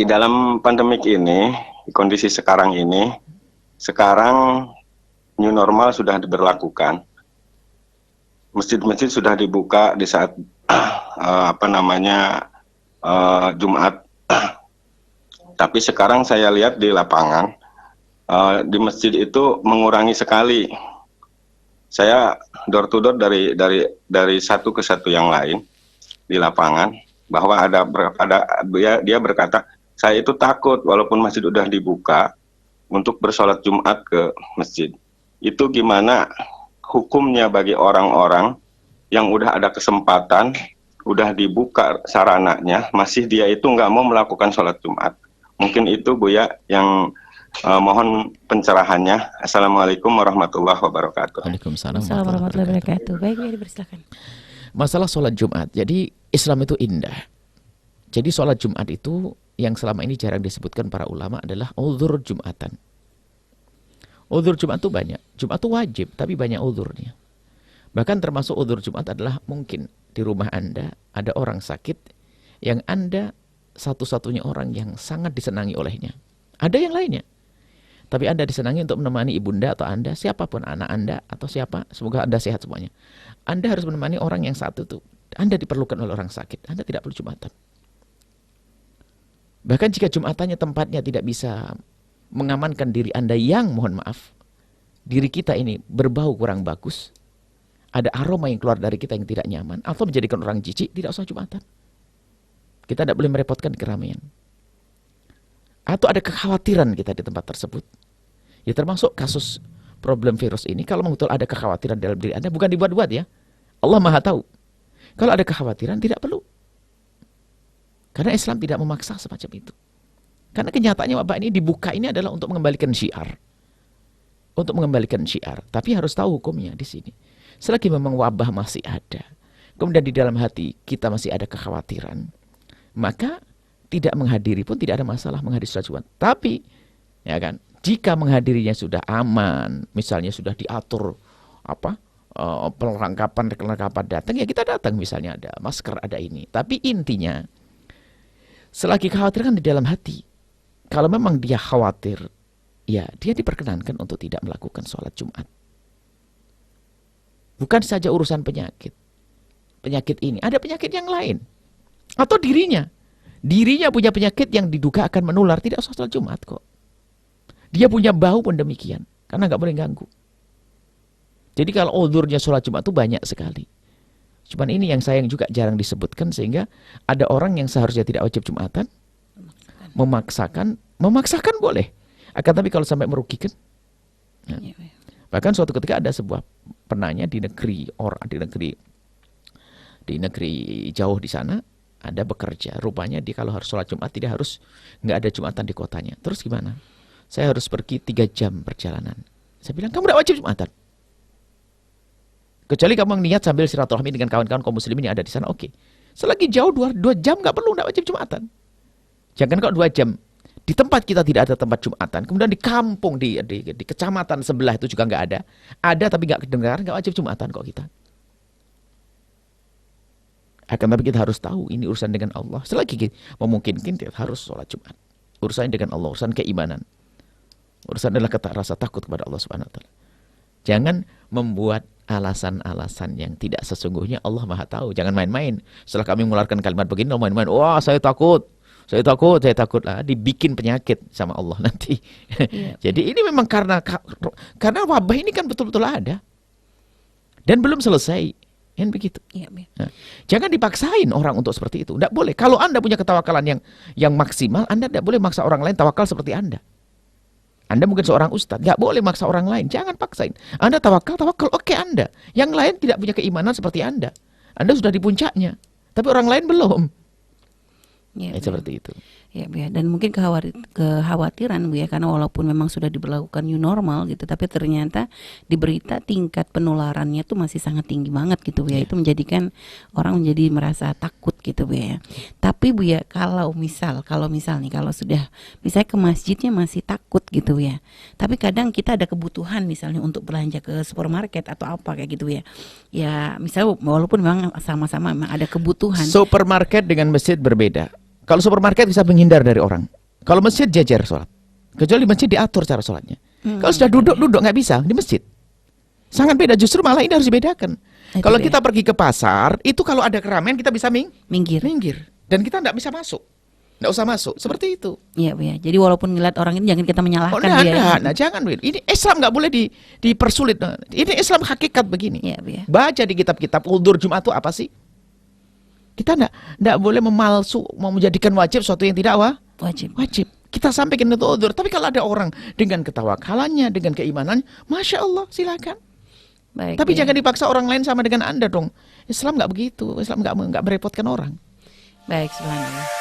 di dalam pandemik ini, di kondisi sekarang ini, sekarang new normal sudah diberlakukan. Masjid-masjid sudah dibuka di saat Jumat. Tapi sekarang saya lihat di lapangan, di masjid itu mengurangi sekali. Saya door to door dari satu ke satu yang lain di lapangan, bahwa dia berkata, saya itu takut walaupun masjid udah dibuka untuk bersolat Jumat ke masjid. Itu gimana hukumnya bagi orang-orang yang udah ada kesempatan, udah dibuka sarananya, masih dia itu nggak mau melakukan sholat Jumat. Mungkin itu Buya yang mohon pencerahannya. Assalamualaikum warahmatullahi wabarakatuh. Waalaikumsalam Warahmatullahi wabarakatuh. Baik, ya, dipersilakan. Masalah sholat Jumat, jadi Islam itu indah. Jadi sholat Jumat itu yang selama ini jarang disebutkan para ulama adalah uzur Jumatan. Uzur Jumat itu banyak. Jumat itu wajib, tapi banyak uzurnya. Bahkan termasuk uzur Jumat adalah mungkin di rumah Anda ada orang sakit yang Anda satu-satunya orang yang sangat disenangi olehnya. Ada yang lainnya. Tapi Anda disenangi untuk menemani ibunda atau Anda, siapapun anak Anda atau siapa, semoga Anda sehat semuanya. Anda harus menemani orang yang satu itu. Anda diperlukan oleh orang sakit. Anda tidak perlu Jumatan. Bahkan jika Jumatannya tempatnya tidak bisa mengamankan diri Anda yang, mohon maaf, diri kita ini berbau kurang bagus, ada aroma yang keluar dari kita yang tidak nyaman, atau menjadikan orang jijik, tidak usah Jumatan. Kita tidak boleh merepotkan keramaian. Atau ada kekhawatiran kita di tempat tersebut. Ya termasuk kasus problem virus ini, kalau betul ada kekhawatiran dalam diri Anda, bukan dibuat-buat ya. Allah Maha tahu. Kalau ada kekhawatiran, tidak perlu. Karena Islam tidak memaksa semacam itu. Karena kenyataannya wabah ini dibuka ini adalah untuk mengembalikan syiar. Untuk mengembalikan syiar. Tapi harus tahu hukumnya di sini. Selagi memang wabah masih ada, kemudian di dalam hati kita masih ada kekhawatiran, maka tidak menghadiri pun tidak ada masalah menghadiri sholat Jumat. Tapi, ya kan, jika menghadirinya sudah aman, misalnya sudah diatur perlengkapan datang, ya kita datang, misalnya ada masker, ada ini. Tapi intinya, selagi kekhawatiran di dalam hati, kalau memang dia khawatir, ya dia diperkenankan untuk tidak melakukan sholat Jumat. Bukan saja urusan penyakit. Penyakit ini, ada penyakit yang lain. Atau dirinya. Dirinya punya penyakit yang diduga akan menular, tidak usah sholat Jumat kok. Dia punya bau pun demikian. Karena nggak boleh ganggu. Jadi kalau uzurnya sholat Jumat itu banyak sekali. Cuman ini yang sayang juga jarang disebutkan, sehingga ada orang yang seharusnya tidak wajib Jumatan, memaksakan boleh. Akan tapi kalau sampai merugikan, bahkan suatu ketika ada sebuah penanya di negeri jauh di sana, ada bekerja. Rupanya dia kalau harus sholat Jumat nggak ada Jumatan di kotanya. Terus gimana? Saya harus pergi 3 jam perjalanan. Saya bilang, kamu tidak wajib Jumatan. Kecuali kamu niat sambil silaturahmi dengan kawan-kawan kaum muslimin yang ada di sana, oke. Selagi jauh 2 jam nggak wajib Jumatan. Jangan kok 2 jam. Di tempat kita tidak ada tempat Jumatan. Kemudian di kampung, di kecamatan sebelah itu juga nggak ada. Ada tapi nggak kedengaran, nggak wajib Jumatan kok kita. Akan tapi kita harus tahu ini urusan dengan Allah. Selagi memungkinkan kita harus sholat Jumat. Urusannya dengan Allah, urusan keimanan. Urusan adalah rasa takut kepada Allah Subhanahu wa taala. Jangan membuat alasan-alasan yang tidak sesungguhnya. Allah Maha tahu. Jangan main-main. Setelah kami mengeluarkan kalimat begini, main-main. Wah, saya takut lah, dibikin penyakit sama Allah nanti. Iya. Jadi ini memang karena wabah ini kan betul-betul ada dan belum selesai, kan begitu. Iya. Nah, jangan dipaksain orang untuk seperti itu. Tidak boleh. Kalau Anda punya ketawakalan yang maksimal, Anda tidak boleh maksa orang lain tawakal seperti Anda. Anda mungkin seorang ustadz, nggak boleh maksa orang lain. Jangan paksain. Anda tawakal, oke Anda. Yang lain tidak punya keimanan seperti Anda. Anda sudah di puncaknya, tapi orang lain belum. Ya, seperti itu. Ya, Bu ya. Dan mungkin kekhawatiran Bu ya, karena walaupun memang sudah diberlakukan new normal gitu, tapi ternyata di berita tingkat penularannya tuh masih sangat tinggi banget gitu Bu ya. Itu menjadikan orang menjadi merasa takut gitu Bu ya. Tapi Bu ya, kalau misal nih, kalau sudah misalnya ke masjidnya masih takut gitu ya. Tapi kadang kita ada kebutuhan misalnya untuk belanja ke supermarket atau apa kayak gitu ya. Ya, misalnya walaupun memang sama-sama memang ada kebutuhan. Supermarket dengan masjid berbeda. Kalau supermarket bisa menghindar dari orang. Kalau masjid jejer sholat. Kecuali masjid diatur cara sholatnya. Kalau sudah duduk nggak bisa di masjid. Sangat beda. Justru malah ini harus dibedakan. Itu Kalau dia. kita pergi ke pasar, itu kalau ada keramaian kita bisa Minggir. dan kita nggak bisa masuk. Nggak usah masuk. Seperti itu. Iya Bu ya. Jadi walaupun ngeliat orang ini jangan kita menyalahkan Oh, nah, dia. nah, nah, jangan. Ini Islam nggak boleh dipersulit. Nah, ini Islam hakikat begini. Iya Bu ya. Baca di kitab-kitab uldur Jumat itu apa sih? Kita nggak boleh memalsu, mau menjadikan wajib sesuatu yang tidak Wajib. wajib. Kita sampaikan itu uldur. Tapi kalau ada orang dengan ketawakalannya, dengan keimanan, Masya Allah, silakan. Baik. Tapi Bu ya. jangan dipaksa orang lain sama dengan Anda dong. Islam nggak begitu. Islam nggak merepotkan orang. Baik, subhanallah.